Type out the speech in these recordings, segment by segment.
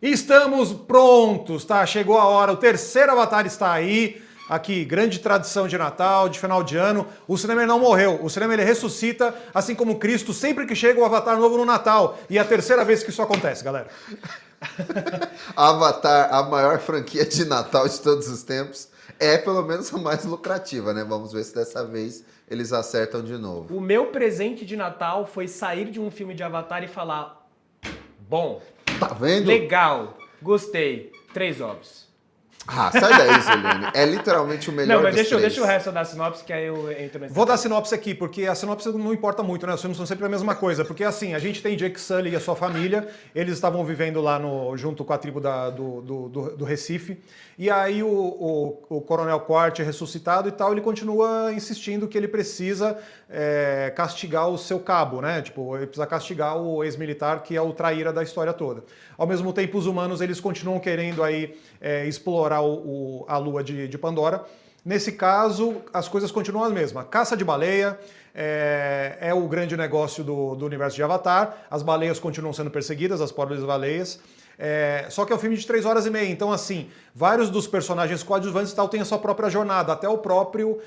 Estamos prontos, tá? Chegou a hora, o terceiro Avatar está aí. Aqui, grande tradição de Natal, de final de ano. O cinema ele não morreu, o cinema ele ressuscita, assim como Cristo, sempre que chega o Avatar novo no Natal. E é a terceira vez que isso acontece, galera. Avatar, a maior franquia de Natal de todos os tempos, é pelo menos a mais lucrativa, né? Vamos ver se dessa vez eles acertam de novo. O meu presente de Natal foi sair de um filme de Avatar e falar: bom, Tá vendo? legal, gostei, 3 ovos. Ah, sai daí, Zuliane. É literalmente o melhor Não, mas dos três. deixa o resto da sinopse, que aí eu entro nesse. Vou dar a sinopse aqui, porque a sinopse não importa muito, né? Os filmes são sempre a mesma coisa. Porque assim, a gente tem Jake Sully e a sua família, eles estavam vivendo lá junto com a tribo do Recife. E aí o Coronel Quart é ressuscitado e tal, ele continua insistindo que ele precisa castigar o seu cabo, né? Tipo, ele precisa castigar o ex-militar, que é o traíra da história toda. Ao mesmo tempo, os humanos, eles continuam querendo aí explorar a lua de Pandora. Nesse caso, as coisas continuam as mesmas. Caça de baleia é o grande negócio do universo de Avatar. As baleias continuam sendo perseguidas, as pobres baleias. Só que é um filme de 3 horas e meia, então assim, vários dos personagens coadjuvantes e tal têm a sua própria jornada, até o próprio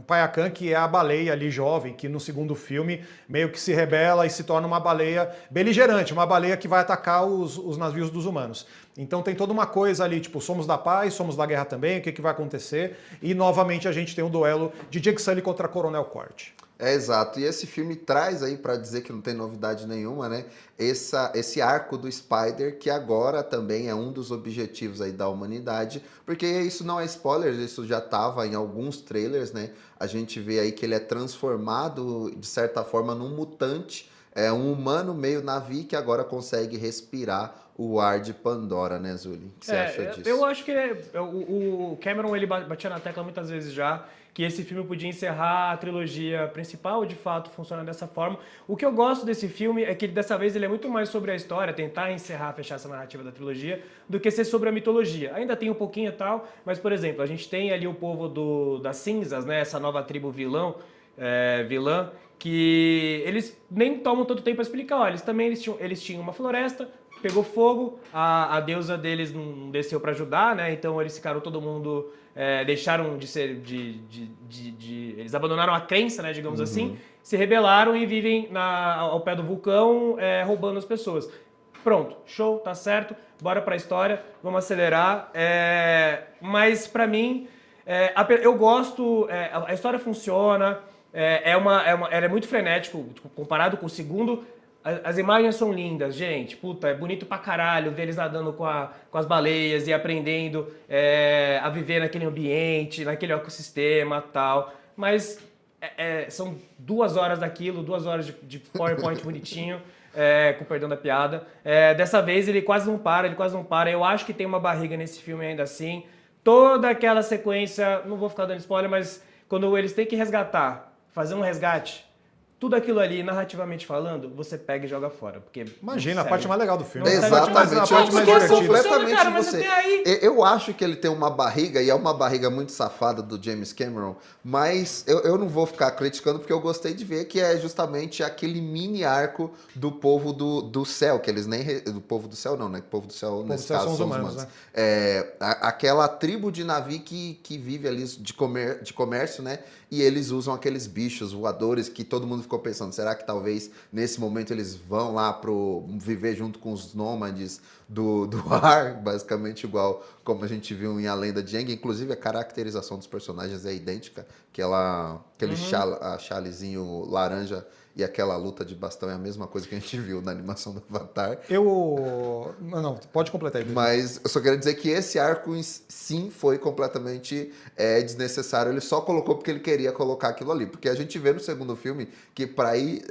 Payakan, que é a baleia ali jovem, que no segundo filme meio que se rebela e se torna uma baleia beligerante, uma baleia que vai atacar os navios dos humanos. Então tem toda uma coisa ali, tipo, somos da paz, somos da guerra também, o que vai acontecer? E novamente a gente tem o duelo de Jake Sully contra Coronel Quart. Exato, e esse filme traz aí, pra dizer que não tem novidade nenhuma, né? Esse arco do Spider, que agora também é um dos objetivos aí da humanidade, porque isso não é spoiler, isso já tava em alguns trailers, né? A gente vê aí que ele é transformado, de certa forma, num mutante, um humano meio navio que agora consegue respirar o ar de Pandora, né, Zuli? O que você acha disso? Eu acho que o Cameron ele batia na tecla muitas vezes já que esse filme podia encerrar a trilogia principal, de fato funciona dessa forma. O que eu gosto desse filme é que dessa vez ele é muito mais sobre a história, tentar encerrar, fechar essa narrativa da trilogia, do que ser sobre a mitologia. Ainda tem um pouquinho e tal, mas por exemplo, a gente tem ali o povo das cinzas, né, essa nova tribo vilã, que eles nem tomam tanto tempo para explicar. Ó, eles tinham uma floresta, pegou fogo, a deusa deles não desceu para ajudar, né? Então eles ficaram todo mundo deixaram de ser eles abandonaram a crença, né, digamos assim, se rebelaram e vivem ao pé do vulcão roubando as pessoas. Pronto, show, tá certo, bora pra história, vamos acelerar. Mas pra mim, eu gosto, a história funciona, ela é muito frenético, comparado com o segundo. As imagens são lindas, gente. Puta, é bonito pra caralho ver eles nadando com as baleias e aprendendo a viver naquele ambiente, naquele ecossistema e tal. Mas são 2 horas daquilo, 2 horas de PowerPoint bonitinho, com perdão da piada. Dessa vez ele quase não para. Eu acho que tem uma barriga nesse filme ainda assim. Toda aquela sequência, não vou ficar dando spoiler, mas quando eles têm que resgatar, fazer um resgate, tudo aquilo ali, narrativamente falando, você pega e joga fora. Porque imagina, a parte mais legal do filme. Exatamente, a parte mais divertida. completamente cara, de mas você. até aí... Eu acho que ele tem uma barriga, e é uma barriga muito safada do James Cameron, mas eu não vou ficar criticando, porque eu gostei de ver que é justamente aquele mini arco do povo do céu, que eles nem... Do povo do céu não, né? O povo do céu, nesse caso, são os humanos. Né? Aquela tribo de navio que vive ali de comércio, né? E eles usam aqueles bichos voadores que todo mundo ficou pensando, será que talvez nesse momento eles vão lá viver junto com os nômades do ar, basicamente igual como a gente viu em A Lenda de Aang. Inclusive a caracterização dos personagens é idêntica, aquele chalezinho laranja e aquela luta de bastão é a mesma coisa que a gente viu na animação do Avatar. Não, pode completar aí. Mas eu só quero dizer que esse arco sim foi completamente desnecessário. Ele só colocou porque ele queria colocar aquilo ali. Porque a gente vê no segundo filme que para ir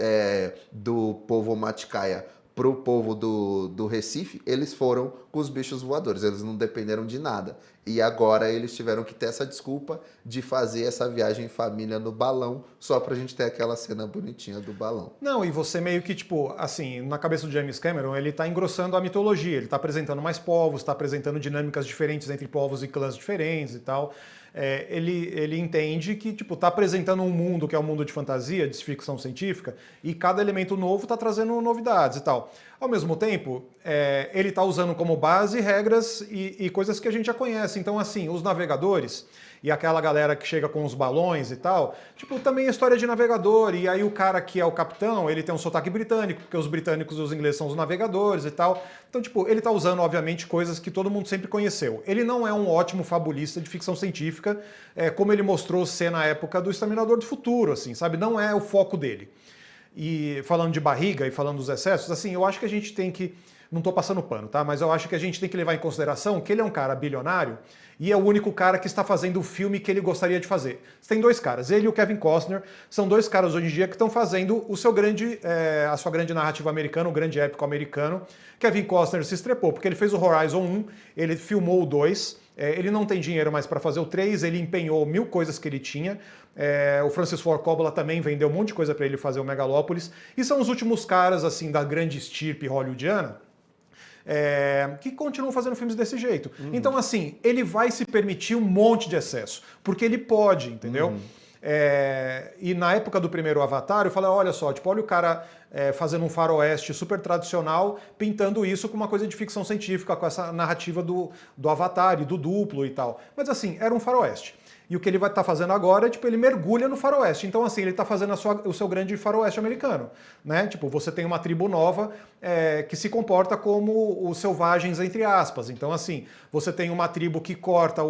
do povo Maticaia pro povo do Recife, eles foram com os bichos voadores, eles não dependeram de nada. E agora eles tiveram que ter essa desculpa de fazer essa viagem em família no balão, só pra gente ter aquela cena bonitinha do balão. Não, e você meio que, tipo, assim, na cabeça do James Cameron, ele tá engrossando a mitologia, ele tá apresentando mais povos, tá apresentando dinâmicas diferentes entre povos e clãs diferentes e tal. Ele entende que, tipo, tá apresentando um mundo que é um mundo de fantasia, de ficção científica, e cada elemento novo tá trazendo novidades e tal. Ao mesmo tempo, ele está usando como base regras e coisas que a gente já conhece. Então, assim, os navegadores e aquela galera que chega com os balões e tal, tipo, também é história de navegador. E aí o cara que é o capitão, ele tem um sotaque britânico, porque os britânicos e os ingleses são os navegadores e tal. Então, tipo, ele tá usando, obviamente, coisas que todo mundo sempre conheceu. Ele não é um ótimo fabulista de ficção científica, como ele mostrou ser na época do Exterminador do Futuro, assim, sabe? Não é o foco dele. E falando de barriga e falando dos excessos, assim, eu acho que a gente tem que... Não tô passando pano, tá? Mas eu acho que a gente tem que levar em consideração que ele é um cara bilionário e é o único cara que está fazendo o filme que ele gostaria de fazer. Você tem dois caras, ele e o Kevin Costner, são dois caras hoje em dia que estão fazendo o seu a sua grande narrativa americana, o grande épico americano. Kevin Costner se estrepou, porque ele fez o Horizon 1, ele filmou o 2, ele não tem dinheiro mais para fazer o 3, ele empenhou 1000 coisas que ele tinha. O Francis Ford Coppola também vendeu um monte de coisa para ele fazer o Megalópolis. E são os últimos caras assim da grande estirpe hollywoodiana que continuam fazendo filmes desse jeito. Então, assim, ele vai se permitir um monte de excesso, porque ele pode, entendeu? E na época do primeiro Avatar, eu falei, olha só, tipo, olha o cara fazendo um faroeste super tradicional, pintando isso com uma coisa de ficção científica, com essa narrativa do Avatar e do duplo e tal. Mas assim, era um faroeste. E o que ele vai estar fazendo agora é, tipo, ele mergulha no faroeste. Então, assim, ele está fazendo o seu grande faroeste americano, né? Tipo, você tem uma tribo nova que se comporta como os selvagens, entre aspas. Então, assim, você tem uma tribo que corta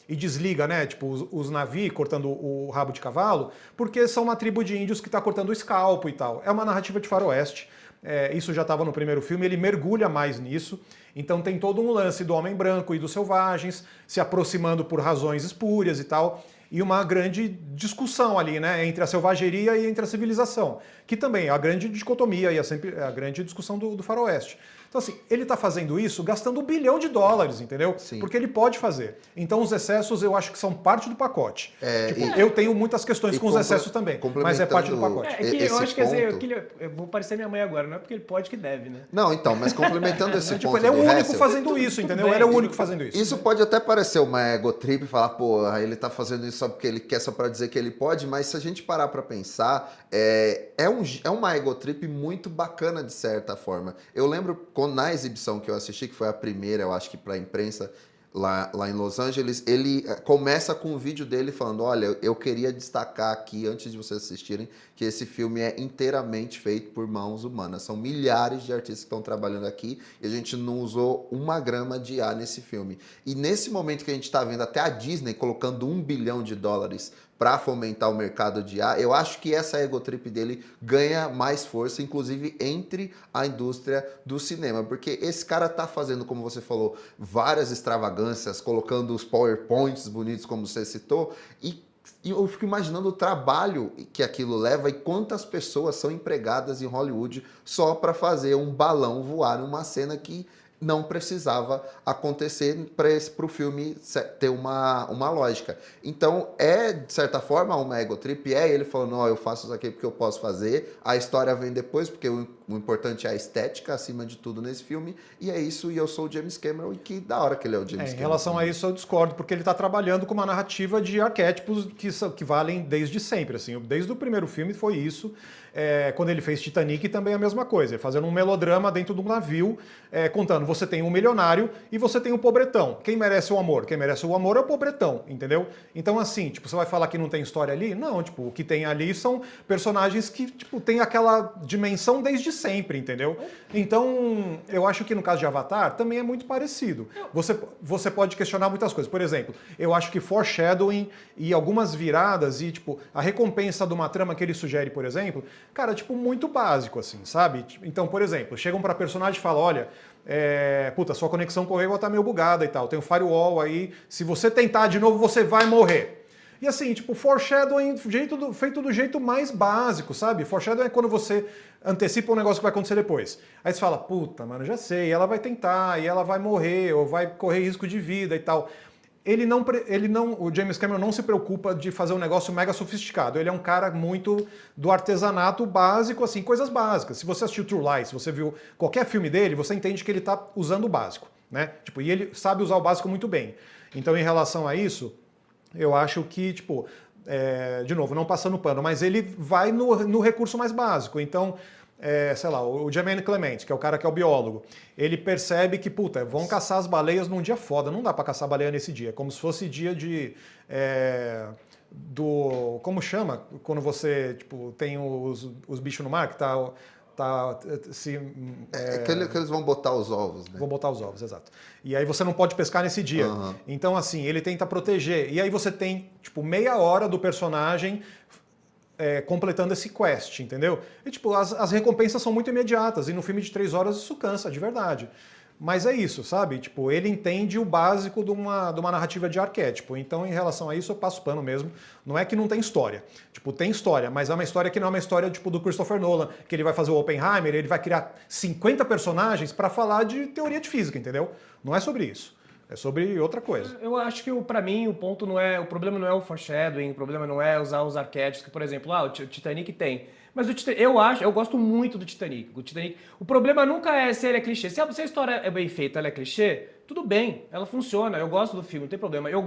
e desliga, né? Tipo, os navios cortando o rabo de cavalo, porque são uma tribo de índios que está cortando o escalpo e tal. É uma narrativa de faroeste. Isso já estava no primeiro filme, ele mergulha mais nisso. Então tem todo um lance do homem branco e dos selvagens se aproximando por razões espúrias e tal. E uma grande discussão ali, né, entre a selvageria e entre a civilização, que também é a grande dicotomia e a grande discussão do faroeste. Então, assim, ele está fazendo isso gastando $1 bilhão, entendeu? Sim. Porque ele pode fazer. Então, os excessos eu acho que são parte do pacote. Eu tenho muitas questões com os excessos também, mas é parte do pacote. Eu acho que eu vou parecer minha mãe agora, não é porque ele pode que deve, né? Não, então, mas complementando esse ponto Ele é o do único Hessel, fazendo isso, entendeu? bem, Ele é o único fazendo isso. Isso pode até parecer uma ego trip, falar, pô, ele tá fazendo isso só porque ele quer, só pra dizer que ele pode, mas se a gente parar pra pensar, é uma ego trip muito bacana de certa forma. Eu lembro na exibição que eu assisti, que foi a primeira, eu acho que pra imprensa, lá em Los Angeles, ele começa com um vídeo dele falando, olha, eu queria destacar aqui, antes de vocês assistirem, que esse filme é inteiramente feito por mãos humanas. São milhares de artistas que estão trabalhando aqui e a gente não usou uma grama de IA nesse filme. E nesse momento que a gente está vendo até a Disney colocando $1 bilhão para fomentar o mercado de IA, eu acho que essa ego trip dele ganha mais força, inclusive entre a indústria do cinema, porque esse cara tá fazendo, como você falou, várias extravagâncias, colocando os PowerPoints bonitos, como você citou, e eu fico imaginando o trabalho que aquilo leva e quantas pessoas são empregadas em Hollywood só para fazer um balão voar numa cena que não precisava acontecer para o filme ter uma lógica. Então, de certa forma, uma ego trip, ele falando, eu faço isso aqui porque eu posso fazer, a história vem depois, porque o importante é a estética, acima de tudo, nesse filme, e é isso, e eu sou o James Cameron, e que da hora que ele é o James Cameron. Em relação a isso, eu discordo, porque ele está trabalhando com uma narrativa de arquétipos que valem desde sempre, assim, desde o primeiro filme foi isso, quando ele fez Titanic também é a mesma coisa, fazendo um melodrama dentro de um navio, contando, você tem um milionário e você tem um pobretão. Quem merece o amor? Quem merece o amor é o pobretão, entendeu? Então, assim, tipo, você vai falar que não tem história ali? Não, tipo, o que tem ali são personagens que, tipo, tem aquela dimensão desde sempre, entendeu? Então, eu acho que no caso de Avatar também é muito parecido. Você pode questionar muitas coisas. Por exemplo, eu acho que foreshadowing e algumas viradas e, tipo, a recompensa de uma trama que ele sugere, por exemplo, cara, tipo, muito básico, assim, sabe? Então, por exemplo, chegam pra personagem e falam, olha, sua conexão com o Ego tá meio bugada e tal, tem um firewall aí, se você tentar de novo, você vai morrer. E assim, tipo, foreshadowing feito do jeito mais básico, sabe? Foreshadowing é quando você antecipa um negócio que vai acontecer depois. Aí você fala, puta, mano, já sei, ela vai tentar, e ela vai morrer, ou vai correr risco de vida e tal. O James Cameron não se preocupa de fazer um negócio mega sofisticado. Ele é um cara muito do artesanato básico, assim, coisas básicas. Se você assistiu True Lies, se você viu qualquer filme dele, você entende que ele está usando o básico, né? Tipo, e ele sabe usar o básico muito bem. Então, em relação a isso, eu acho que, tipo, de novo, não passando pano, mas ele vai no recurso mais básico. Então, sei lá, o Jermaine Clement, que é o cara que é o biólogo, ele percebe que, puta, vão caçar as baleias num dia foda, não dá pra caçar baleia nesse dia, é como se fosse dia de... como chama? Quando você, tipo, tem os bichos no mar que que eles vão botar os ovos, né? Vão botar os ovos, exato. E aí você não pode pescar nesse dia. Uhum. Então, assim, ele tenta proteger. E aí você tem, tipo, meia hora do personagem completando esse quest, entendeu? E, tipo, as recompensas são muito imediatas. E no filme de 3 horas isso cansa, de verdade. Mas é isso, sabe? Tipo, ele entende o básico de uma narrativa de arquétipo. Então, em relação a isso, eu passo pano mesmo. Não é que não tem história. Tipo, tem história, mas é uma história que não é uma história tipo do Christopher Nolan, que ele vai fazer o Oppenheimer, ele vai criar 50 personagens para falar de teoria de física, entendeu? Não é sobre isso. É sobre outra coisa. Eu acho que, pra mim, o problema não é o foreshadowing, o problema não é usar os arquétipos, que, por exemplo, o Titanic tem. Mas eu gosto muito do Titanic. O problema nunca é se ele é clichê. Se a história é bem feita, ela é clichê, tudo bem, ela funciona. Eu gosto do filme, não tem problema. Eu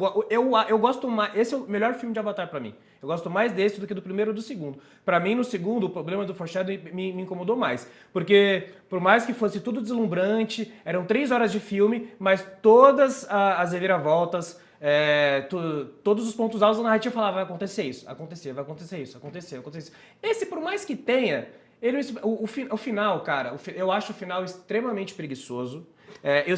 gosto mais. Esse é o melhor filme de Avatar pra mim. Eu gosto mais desse do que do primeiro ou do segundo. Pra mim, no segundo, o problema do foreshadowing me incomodou mais. Porque, por mais que fosse tudo deslumbrante, eram 3 horas de filme, mas todas as reviravoltas. Todos os pontos altos da narrativa falavam, vai acontecer isso, vai acontecer isso. Esse, por mais que tenha, o final, cara, eu acho o final extremamente preguiçoso. Eu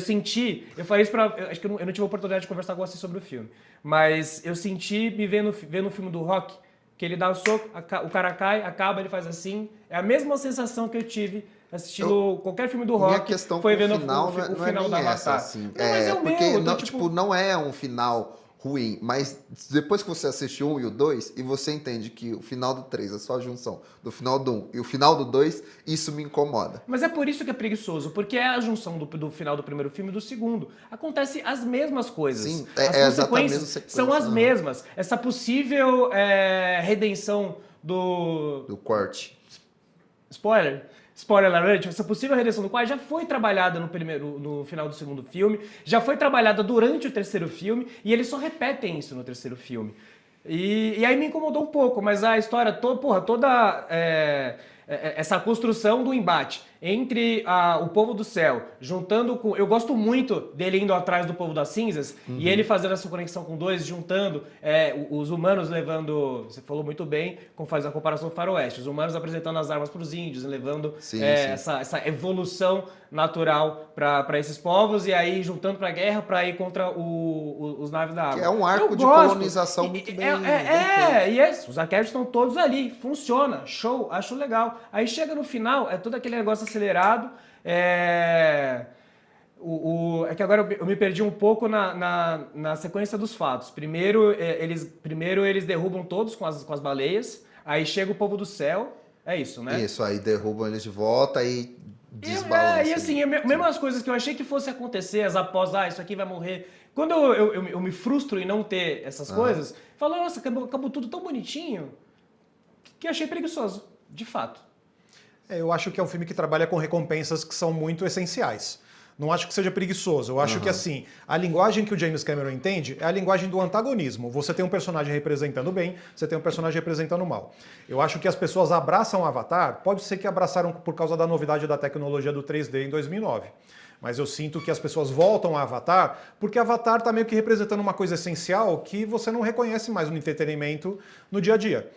falei isso acho que eu não tive a oportunidade de conversar com você sobre o filme, mas eu senti me vendo o filme do Rock, que ele dá o soco, o cara cai, acaba, ele faz assim. É a mesma sensação que eu tive assistindo qualquer filme do Rock. Minha questão foi com vendo o final o não final é da nem essa, Avatar. assim. Mas é o porque meu, não, tipo, não é um final ruim, mas depois que você assiste o 1 e o 2 e você entende que o final do 3 é só a junção do final do 1 e o final do 2, isso me incomoda. Mas é por isso que é preguiçoso, porque é a junção do final do primeiro filme e do segundo. Acontece as mesmas coisas. Sim, as consequências são as mesmas. Essa possível redenção do corte. Spoiler alert, essa possível redenção do Quark já foi trabalhada no final do segundo filme, já foi trabalhada durante o terceiro filme, e eles só repetem isso no terceiro filme. E aí me incomodou um pouco, mas a história toda essa construção do embate entre o povo do céu, juntando com... Eu gosto muito dele indo atrás do povo das cinzas, e ele fazendo essa conexão com dois, juntando os humanos levando... Você falou muito bem, como faz a comparação com o faroeste. Os humanos apresentando as armas para os índios, levando essa evolução natural para esses povos, e aí juntando para a guerra para ir contra os naves da água. Que é um arco de colonização muito bem os arquétipos estão todos ali, funciona, show, acho legal. Aí chega no final, é todo aquele negócio acelerado, é que agora eu me perdi um pouco na sequência dos fatos. Primeiro eles derrubam todos com as baleias, aí chega o povo do céu, é isso, né? Isso, aí derrubam eles de volta e desbalançam. E assim, mesmo as coisas que eu achei que fosse acontecer, após, isso aqui vai morrer. Quando eu me frustro em não ter essas coisas, falo, nossa, acabou tudo tão bonitinho, que achei preguiçoso, de fato. Eu acho que é um filme que trabalha com recompensas que são muito essenciais. Não acho que seja preguiçoso. Eu acho que, assim, a linguagem que o James Cameron entende é a linguagem do antagonismo. Você tem um personagem representando o bem, você tem um personagem representando o mal. Eu acho que as pessoas abraçam o Avatar, pode ser que abraçaram por causa da novidade da tecnologia do 3D em 2009. Mas eu sinto que as pessoas voltam a Avatar porque Avatar está meio que representando uma coisa essencial que você não reconhece mais no entretenimento no dia a dia.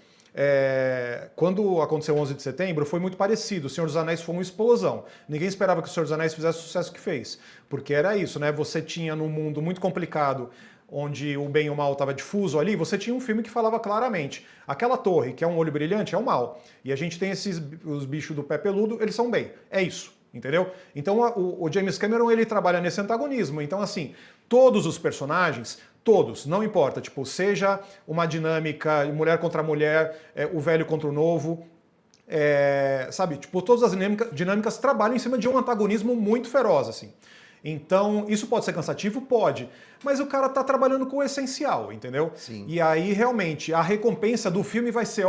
Quando aconteceu o 11 de setembro, foi muito parecido. O Senhor dos Anéis foi uma explosão. Ninguém esperava que o Senhor dos Anéis fizesse o sucesso que fez. Porque era isso, né? Você tinha num mundo muito complicado, onde o bem e o mal estava difuso ali, você tinha um filme que falava claramente. Aquela torre, que é um olho brilhante, é o mal. E a gente tem os bichos do pé peludo, eles são bem. É isso. Entendeu? Então o James Cameron, ele trabalha nesse antagonismo. Então, assim, todos os personagens, todos, não importa, tipo, seja uma dinâmica mulher contra mulher, o velho contra o novo, sabe? Tipo, todas as dinâmicas trabalham em cima de um antagonismo muito feroz, assim. Então, isso pode ser cansativo? Pode. Mas o cara tá trabalhando com o essencial, entendeu? Sim. E aí, realmente, a recompensa do filme vai ser,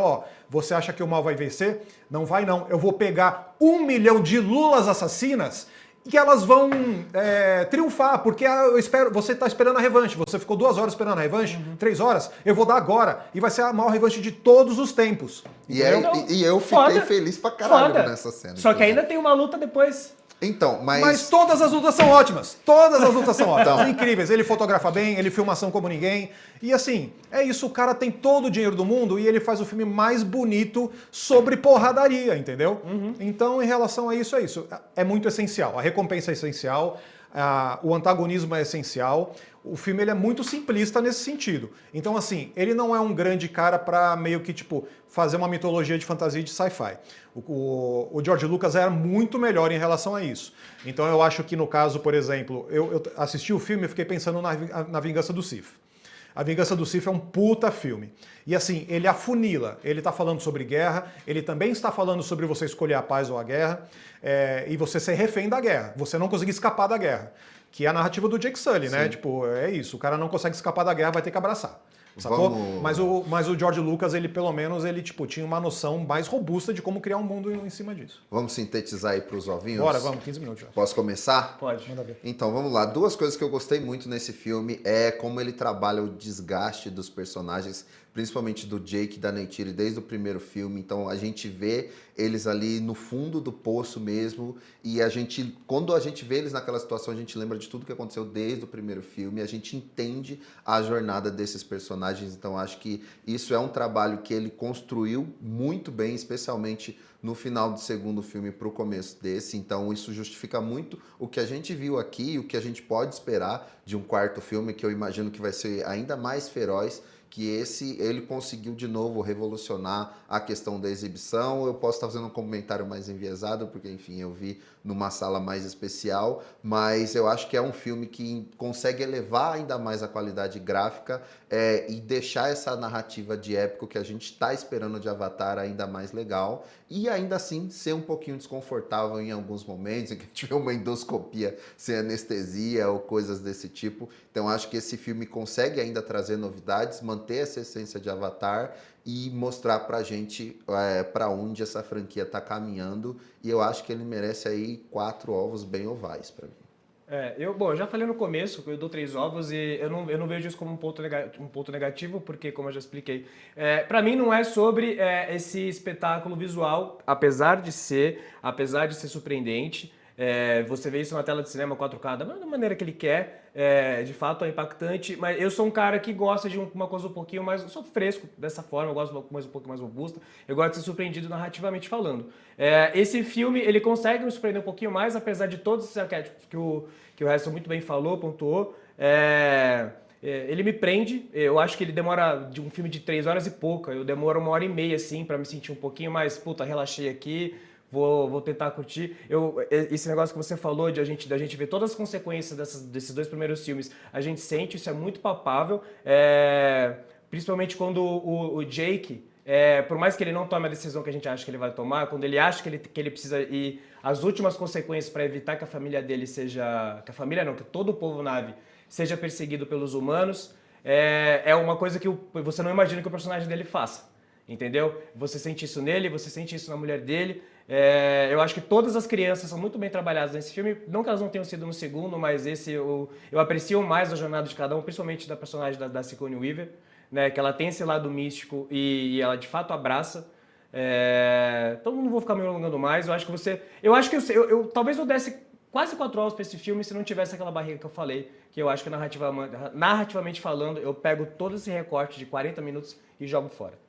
você acha que o mal vai vencer? Não vai, não. Eu vou pegar 1 milhão de lulas assassinas que elas vão triunfar, porque você está esperando a revanche. Você ficou 2 horas esperando a revanche, 3 horas, eu vou dar agora. E vai ser a maior revanche de todos os tempos. E eu fiquei feliz pra caralho nessa cena. Só que ainda tem uma luta depois. Então, mas todas as lutas são ótimas. Todas as lutas são ótimas. São incríveis. Ele fotografa bem, ele filma ação como ninguém. E assim, é isso. O cara tem todo o dinheiro do mundo e ele faz o filme mais bonito sobre porradaria, entendeu? Então, em relação a isso, é isso. É muito essencial. A recompensa é essencial. O antagonismo é essencial. O filme ele é muito simplista nesse sentido. Então, assim, ele não é um grande cara pra meio que, tipo, fazer uma mitologia de fantasia de sci-fi. O George Lucas era muito melhor em relação a isso. Então, eu acho que no caso, por exemplo, eu assisti o filme e fiquei pensando na Vingança do Sith. A Vingança do Sith é um puta filme. E assim, ele afunila. Ele tá falando sobre guerra, ele também está falando sobre você escolher a paz ou a guerra, e você ser refém da guerra, você não conseguir escapar da guerra. Que é a narrativa do Jake Sully, né? Tipo, é isso. O cara não consegue escapar da guerra, vai ter que abraçar. Sacou? Mas o George Lucas, ele pelo menos, ele tipo, tinha uma noção mais robusta de como criar um mundo em cima disso. Vamos sintetizar aí pros ovinhos? Bora, vamos, 15 minutos já. Posso começar? Pode. Manda ver. Então, vamos lá. 2 coisas que eu gostei muito nesse filme é como ele trabalha o desgaste dos personagens, principalmente do Jake e da Neytiri desde o primeiro filme. Então, a gente vê eles ali no fundo do poço mesmo e quando a gente vê eles naquela situação, a gente lembra de tudo que aconteceu desde o primeiro filme, a gente entende a jornada desses personagens. Então, acho que isso é um trabalho que ele construiu muito bem, especialmente no final do segundo filme para o começo desse. Então isso justifica muito o que a gente viu aqui e o que a gente pode esperar de um quarto filme, que eu imagino que vai ser ainda mais feroz, que ele conseguiu de novo revolucionar a questão da exibição. Eu posso estar fazendo um comentário mais enviesado, porque enfim, eu vi numa sala mais especial, mas eu acho que é um filme que consegue elevar ainda mais a qualidade gráfica e deixar essa narrativa de épico que a gente está esperando de Avatar ainda mais legal, e ainda assim ser um pouquinho desconfortável em alguns momentos, em que tiver uma endoscopia sem anestesia ou coisas desse tipo. Então acho que esse filme consegue ainda trazer novidades, manter essa essência de Avatar e mostrar pra gente pra onde essa franquia tá caminhando, e eu acho que ele merece aí 4 ovos bem ovais pra mim. Eu já falei no começo que eu dou 3 ovos e eu não vejo isso como um ponto negativo, porque, como eu já expliquei, para mim não é sobre esse espetáculo visual, apesar de ser surpreendente. Você vê isso na tela de cinema 4K da maneira que ele quer, de fato é impactante, mas eu sou um cara que gosta de uma coisa um pouquinho mais, eu sou fresco dessa forma, eu gosto de uma coisa um pouco mais robusta, eu gosto de ser surpreendido narrativamente falando. Esse filme, ele consegue me surpreender um pouquinho mais, apesar de todos esses arquétipos que o Harrison muito bem falou, pontuou. Ele me prende, eu acho que ele demora, de um filme de 3 horas e pouca, eu demoro 1h30 assim pra me sentir um pouquinho mais, puta, relaxei aqui, vou tentar curtir. Esse negócio que você falou da gente ver todas as consequências desses 2 primeiros filmes, a gente sente, isso é muito palpável, principalmente quando o Jake, por mais que ele não tome a decisão que a gente acha que ele vai tomar, quando ele acha que ele precisa ir às últimas consequências para evitar que a família dele que todo o povo nave seja perseguido pelos humanos, é uma coisa que você não imagina que o personagem dele faça, entendeu? Você sente isso nele, você sente isso na mulher dele. Eu acho que todas as crianças são muito bem trabalhadas nesse filme, não que elas não tenham sido no segundo, mas eu aprecio mais a jornada de cada um, principalmente da personagem da Sigourney Weaver, né, que ela tem esse lado místico e ela de fato abraça. Então não vou ficar me alongando mais. Eu acho que talvez eu desse quase 4 horas para esse filme se não tivesse aquela barriga que eu falei, que eu acho que narrativamente falando, eu pego todo esse recorte de 40 minutos e jogo fora.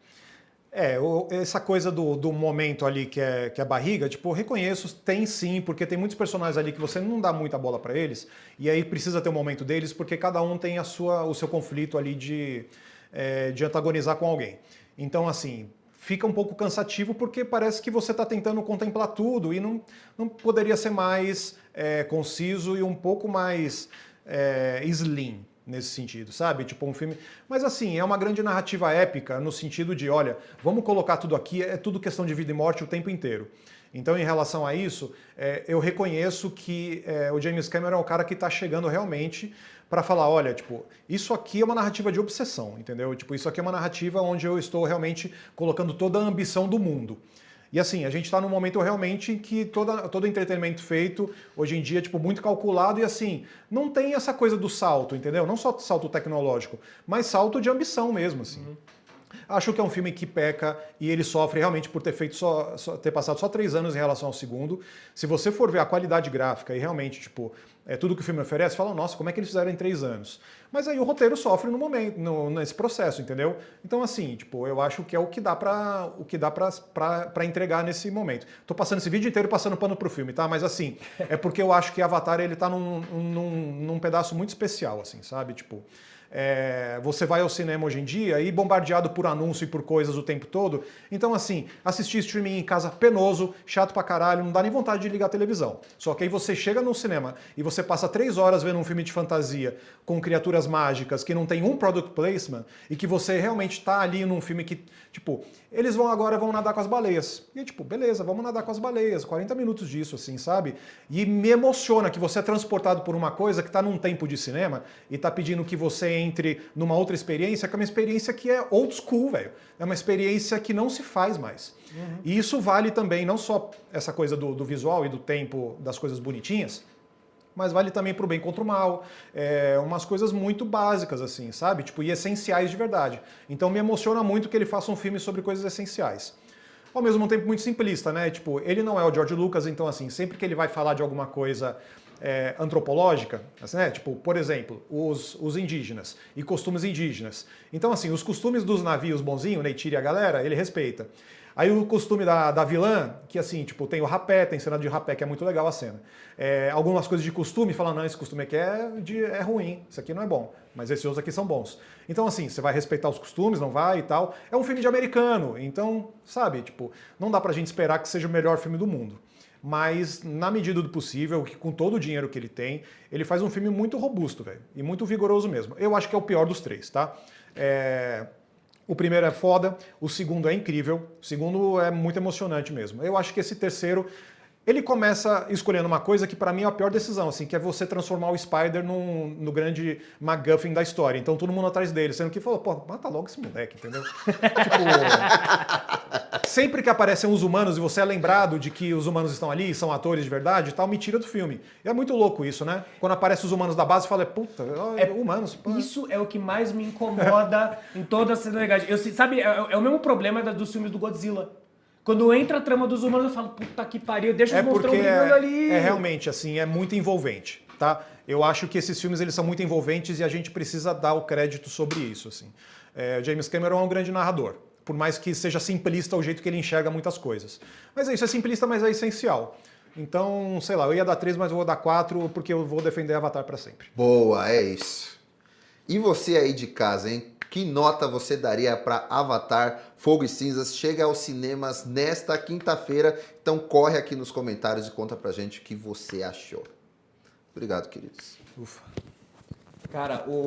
Essa coisa do momento ali que é a barriga, tipo, eu reconheço, tem sim, porque tem muitos personagens ali que você não dá muita bola pra eles, e aí precisa ter um momento deles, porque cada um tem o seu conflito ali de antagonizar com alguém. Então, assim, fica um pouco cansativo, porque parece que você tá tentando contemplar tudo, e não poderia ser mais conciso e um pouco mais slim. Nesse sentido, sabe? Tipo um filme... Mas assim, é uma grande narrativa épica no sentido de, olha, vamos colocar tudo aqui, é tudo questão de vida e morte o tempo inteiro. Então, em relação a isso, eu reconheço que o James Cameron é o cara que está chegando realmente para falar, olha, tipo, isso aqui é uma narrativa de obsessão, entendeu? Tipo, isso aqui é uma narrativa onde eu estou realmente colocando toda a ambição do mundo. E assim, a gente está num momento realmente em que todo entretenimento feito, hoje em dia, tipo, muito calculado e assim, não tem essa coisa do salto, entendeu? Não só salto tecnológico, mas salto de ambição mesmo, assim. Acho que é um filme que peca e ele sofre realmente por ter feito ter passado só 3 anos em relação ao segundo. Se você for ver a qualidade gráfica e realmente, tipo, tudo que o filme oferece, fala, nossa, como é que eles fizeram em 3 anos? Mas aí o roteiro sofre no momento, nesse processo, entendeu? Então, assim, tipo, eu acho que é o que dá pra entregar nesse momento. Tô passando esse vídeo inteiro passando pano pro filme, tá? Mas assim, é porque eu acho que Avatar, ele tá num pedaço muito especial, assim, sabe? Tipo, você vai ao cinema hoje em dia e bombardeado por anúncio e por coisas o tempo todo. Então, assim, assistir streaming em casa penoso, chato pra caralho, não dá nem vontade de ligar a televisão. Só que aí você chega no cinema e você passa 3 horas vendo um filme de fantasia com criaturas mágicas que não tem um product placement e que você realmente tá ali num filme que, tipo, eles vão nadar com as baleias. E tipo, beleza, vamos nadar com as baleias, 40 minutos disso, assim, sabe? E me emociona que você é transportado por uma coisa que tá num tempo de cinema e tá pedindo que você entre numa outra experiência, que é uma experiência que é old school, velho. É uma experiência que não se faz mais. E isso vale também, não só essa coisa do visual e do tempo das coisas bonitinhas, mas vale também pro bem contra o mal, umas coisas muito básicas, assim, sabe? Tipo, e essenciais de verdade. Então me emociona muito que ele faça um filme sobre coisas essenciais. Ao mesmo tempo muito simplista, né? Tipo, ele não é o George Lucas, então assim, sempre que ele vai falar de alguma coisa antropológica, assim, né? Tipo, por exemplo, os indígenas e costumes indígenas. Então assim, os costumes dos navios bonzinhos, Neytiri e a galera, ele respeita. Aí o costume da vilã, que assim, tipo, tem o rapé, tem cena de rapé, que é muito legal a cena. Algumas coisas de costume, fala, não, esse costume aqui é ruim, isso aqui não é bom, mas esses outros aqui são bons. Então assim, você vai respeitar os costumes, não vai e tal. É um filme de americano, então, sabe, tipo, não dá pra gente esperar que seja o melhor filme do mundo. Mas, na medida do possível, com todo o dinheiro que ele tem, ele faz um filme muito robusto, velho, e muito vigoroso mesmo. Eu acho que é o pior dos 3, tá? O primeiro é foda, o segundo é incrível, o segundo é muito emocionante mesmo. Eu acho que esse terceiro, ele começa escolhendo uma coisa que pra mim é a pior decisão, assim, que é você transformar o Spider no grande MacGuffin da história. Então todo mundo atrás dele, sendo que falou, pô, mata logo esse moleque, entendeu? Tipo, sempre que aparecem os humanos e você é lembrado de que os humanos estão ali, são atores de verdade e tal, me tira do filme. E é muito louco isso, né? Quando aparecem os humanos da base, fala, puta, humanos. Pô. Isso é o que mais me incomoda em toda a cena legal. Sabe, é o mesmo problema dos filmes do Godzilla. Quando entra a trama dos humanos, eu falo, puta que pariu, deixa os monstrão brigando ali. É realmente, assim, é muito envolvente, tá? Eu acho que esses filmes, eles são muito envolventes e a gente precisa dar o crédito sobre isso, assim. James Cameron é um grande narrador, por mais que seja simplista o jeito que ele enxerga muitas coisas. Mas isso é simplista, mas é essencial. Então, sei lá, eu ia dar 3, mas eu vou dar 4, porque eu vou defender Avatar pra sempre. Boa, é isso. E você aí de casa, hein? Que nota você daria para Avatar Fogo e Cinzas? Chega aos cinemas nesta quinta-feira. Então corre aqui nos comentários e conta pra gente o que você achou. Obrigado, queridos. Ufa. Cara,